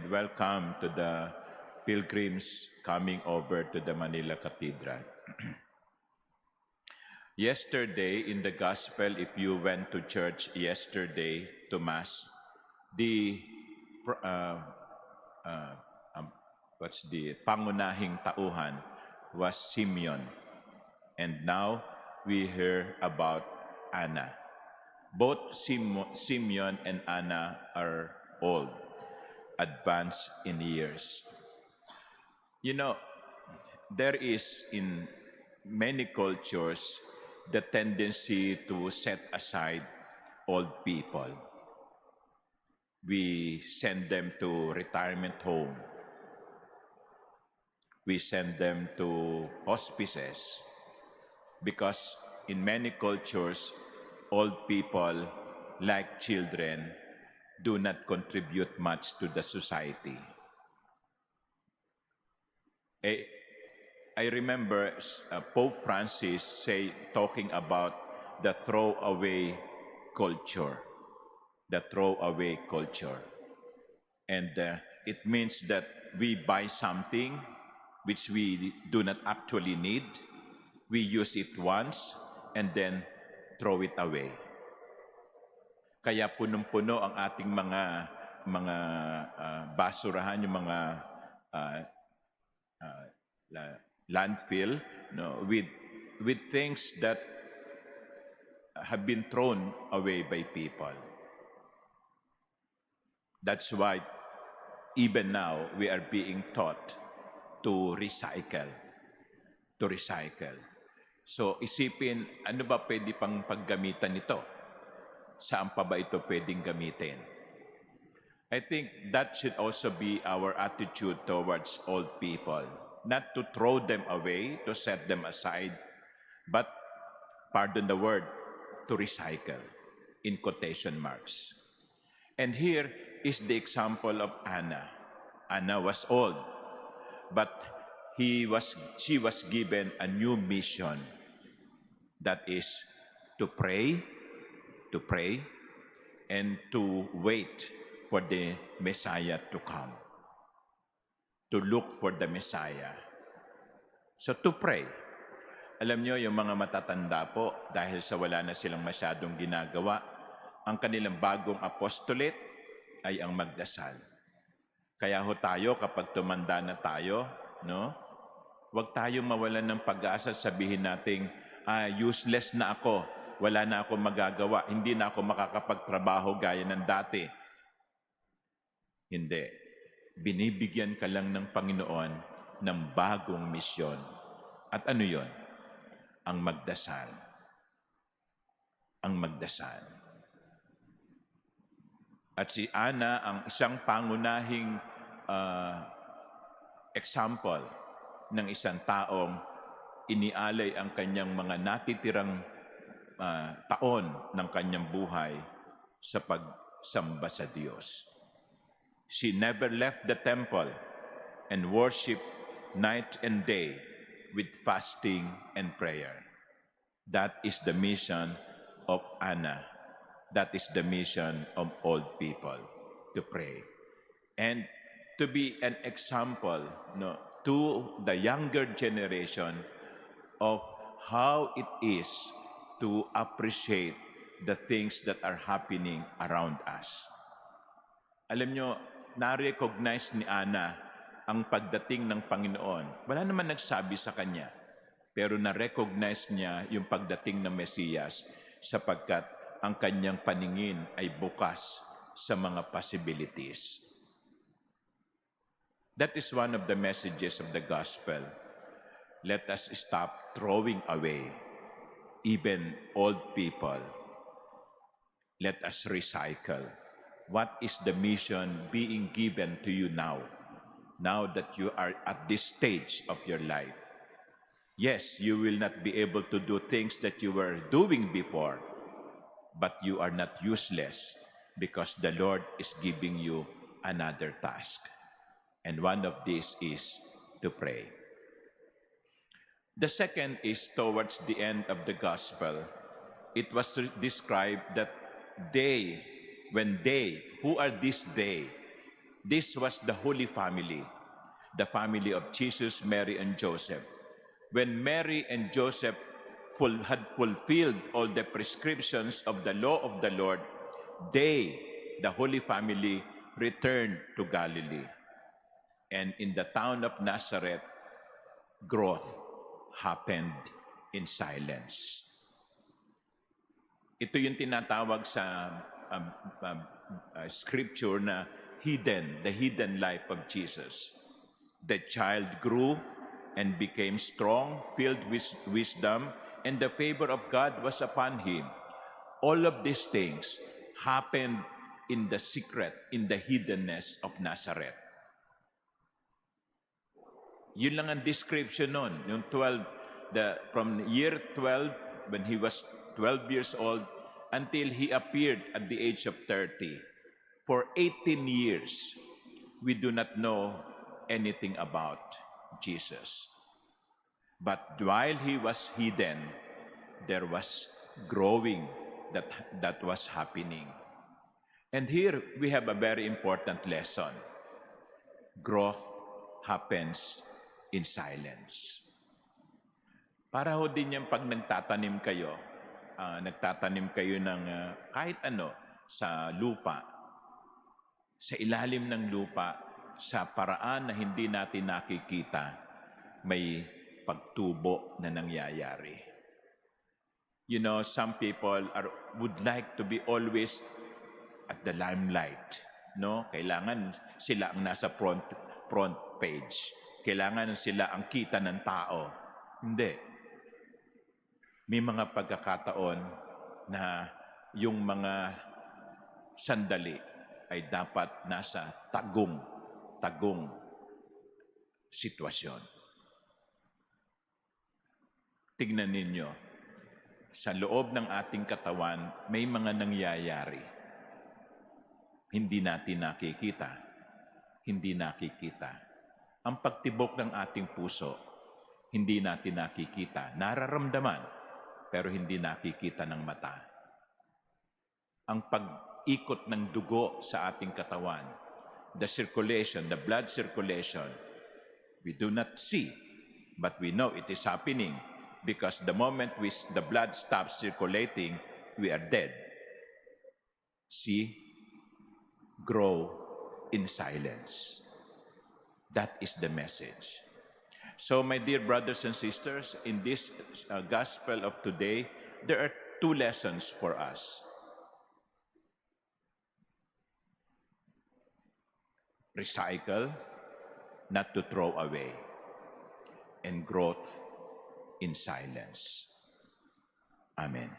and welcome to the pilgrims coming over to the Manila Cathedral. Yesterday in the Gospel, if you went to church yesterday to Mass, the pangunahing tauhan was Simeon, and now we hear about Anna. Both Simeon and Anna are old, advanced in years. You know, there is in many cultures the tendency to set aside old people. We send them to retirement home. We send them to hospices because in many cultures, old people, like children, do not contribute much to the society. I remember Pope Francis talking about the throwaway culture. The throwaway culture. And it means that we buy something which we do not actually need. We use it once and then throw it away. Kaya punong-puno ang ating mga basurahan, yung mga landfill, no, with things that have been thrown away by people. That's why even now we are being taught to recycle. To recycle. So isipin, ano ba pwede pang paggamitan nito? Saan pa ba ito pwedeng gamitin? I think that should also be our attitude towards old people. Not to throw them away, to set them aside, but, pardon the word, to recycle, in quotation marks. And here is the example of Anna. Anna was old, but she was given a new mission. That is to pray, and to wait for the Messiah to come. To look for the Messiah. So to pray. Alam nyo, yung mga matatanda po, dahil sa wala na silang masyadong ginagawa, ang kanilang bagong apostolate ay ang magdasal. Kaya ho tayo, kapag tumanda na tayo, no, huwag tayong mawalan ng pag-asa at sabihin nating, useless na ako, wala na ako magagawa, hindi na ako makakapagtrabaho gaya ng dati. Hindi. Binibigyan ka lang ng Panginoon ng bagong misyon. At ano yon? Ang magdasal. Ang magdasal. At si Anna, ang isang pangunahing example ng isang taong inialay ang kanyang mga natitirang taon ng kanyang buhay sa pagsamba sa Diyos. She never left the temple and worshiped night and day with fasting and prayer. That is the mission of Anna. That is the mission of old people, to pray. And to be an example, no, to the younger generation of how it is to appreciate the things that are happening around us. Alam nyo, na-recognize ni Anna ang pagdating ng Panginoon. Wala naman nagsabi sa kanya, pero na-recognize niya yung pagdating ng Mesiyas sapagkat ang kanyang paningin ay bukas sa mga possibilities. That is one of the messages of the gospel. Let us stop throwing away even old people. Let us recycle. What is the mission being given to you now that you are at this stage of your life? Yes, you will not be able to do things that you were doing before, but you are not useless because the Lord is giving you another task. And one of these is to pray. The second is towards the end of the gospel. It was described that who are this they? This was the Holy Family, the family of Jesus, Mary, and Joseph. When Mary and Joseph had fulfilled all the prescriptions of the law of the Lord, they, the Holy Family, returned to Galilee. And in the town of Nazareth, growth happened in silence. Ito yung tinatawag sa scripture na the hidden life of Jesus. The child grew and became strong, filled with wisdom, and the favor of God was upon him. All of these things happened in the secret, in the hiddenness of Nazareth. Yun lang ang description nun. Yung 12, from year 12, when he was 12 years old, until he appeared at the age of 30. For 18 years, we do not know anything about Jesus. But while he was hidden, there was growing that was happening. And here we have a very important lesson. Growth happens in silence. Para ho din yung pag nagtatanim kayo ng kahit ano sa lupa, sa ilalim ng lupa, sa paraan na hindi natin nakikita, may pagtubo na nangyayari. You know, some people would like to be always at the limelight. No? Kailangan sila ang nasa front page. Kailangan sila ang kita ng tao. Hindi. May mga pagkakataon na yung mga sandali ay dapat nasa tagong sitwasyon. Tignan ninyo, sa loob ng ating katawan, may mga nangyayari. Hindi natin nakikita. Hindi nakikita. Ang pagtibok ng ating puso, hindi natin nakikita. Nararamdaman, pero hindi nakikita ng mata. Ang pag-ikot ng dugo sa ating katawan, the circulation, the blood circulation, we do not see, but we know it is happening because the moment the blood stops circulating, we are dead. See? Grow in silence. That is the message. So, my dear brothers and sisters, in this gospel of today, there are two lessons for us. Recycle, not to throw away, and growth in silence. Amen.